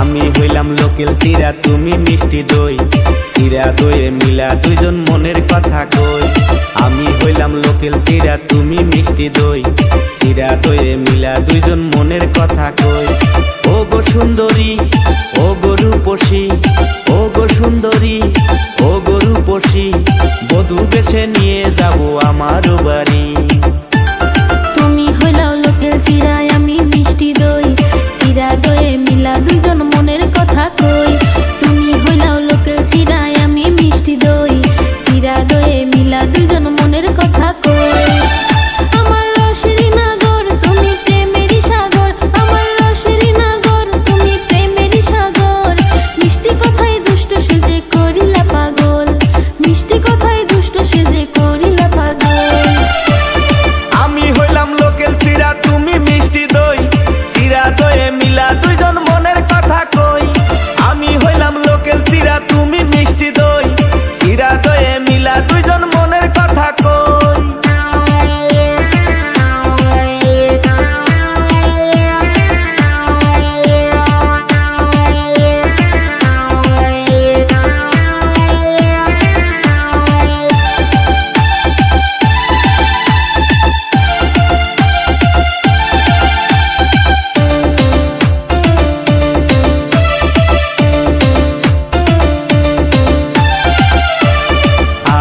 আমি হইলাম লোকেল চিরা তুমি মিষ্টি দই, চিরা দইয়ে মিলা দুইজন মনের কথা কই। আমি হইলাম লোকেল চিরা তুমি মিষ্টি দই, চিরা দইয়ে মিলা দুইজন মনের কথা কই। ও গো সুন্দরী, ও গো রূপসী, ও গো সুন্দরী, ও গো রূপসী, বধূ বেশে নিয়ে যাব আমার বাড়ি। তুমি হইলাও লোকেল চিরা আমি মিষ্টি দই, চিরা দইয়ে মিলা দুইজন মনের কথা কই। তুমি হইলাও লোকেল চিরা আমি মিষ্টি দই, চিরা দইয়ে মিলা দুইজন মনের কথা কই। আমার রসেরই নাগর তুমি প্রেমেরই সাগর, আমার রসেরই নাগর তুমি প্রেমেরই সাগর। মিষ্টি কথায় দুষ্ট সেজে করিলা পাগল, মিষ্টি কথায় দুষ্ট সেজে করিলা পাগল। আমি হইলাম লোকেল চিরা তুমি মিষ্টি দই, চিরা দইয়ে মিলা দুইজন মনের কথা কই। আমি হইলাম লোকেল চিরা তুমি মিষ্টি দই, চিরা দইয়ে মিলা দুইজন মনের কথা কই।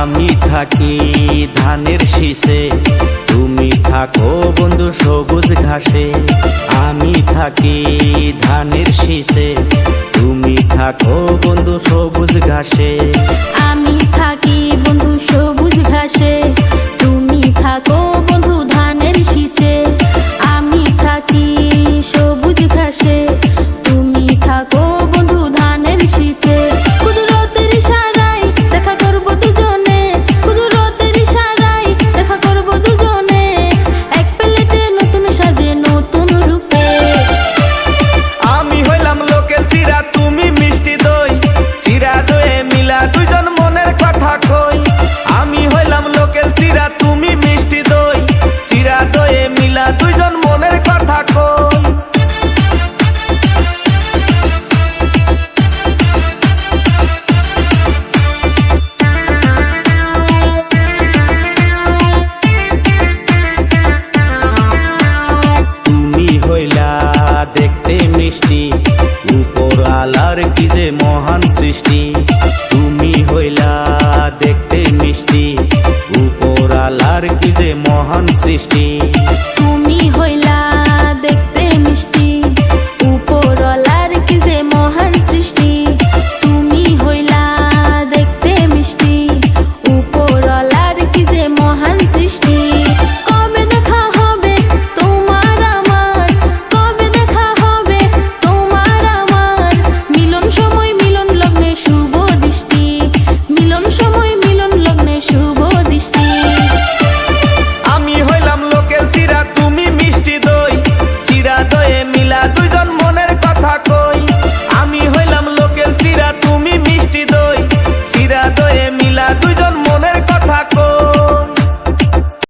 আমি থাকি ধানের শীষে, তুমি থাকো বন্ধু সবুজ ঘাসে। আমি থাকি ধানের শীষে, তুমি থাকো বন্ধু সবুজ ঘাসে। আমি থাকি বন্ধু সবুজ ঘাসে, তুমি থাকো বন্ধু ধানের শীষে। আমি থাকি সবুজ ঘাসে, তুমি থাকো বন্ধু ধানের শীষে। কুদরতের ইশারায় দেখা করব দুজনে, কুদরতের ইশারায় দেখা করব দুজনে। এক প্লেটে নতুন সাজে নতুন রূপে। আমি হইলাম লোকেল চিরা তুমি মিষ্টি দই, চিরা দইয়ে মিলা দুইজন মনের কথা কই। আমি হইলাম লোকেল চিরা তুমি মিষ্টি দই, চিরা দইয়ে মিলা দুইজন মনের কথা কই। তুমি হইলা দেখতে মিষ্টি, উপর আলার কি যে মহান সৃষ্টি। তুমি হইলা দেখতে মিষ্টি, উপর আলার কি যে মহান সৃষ্টি।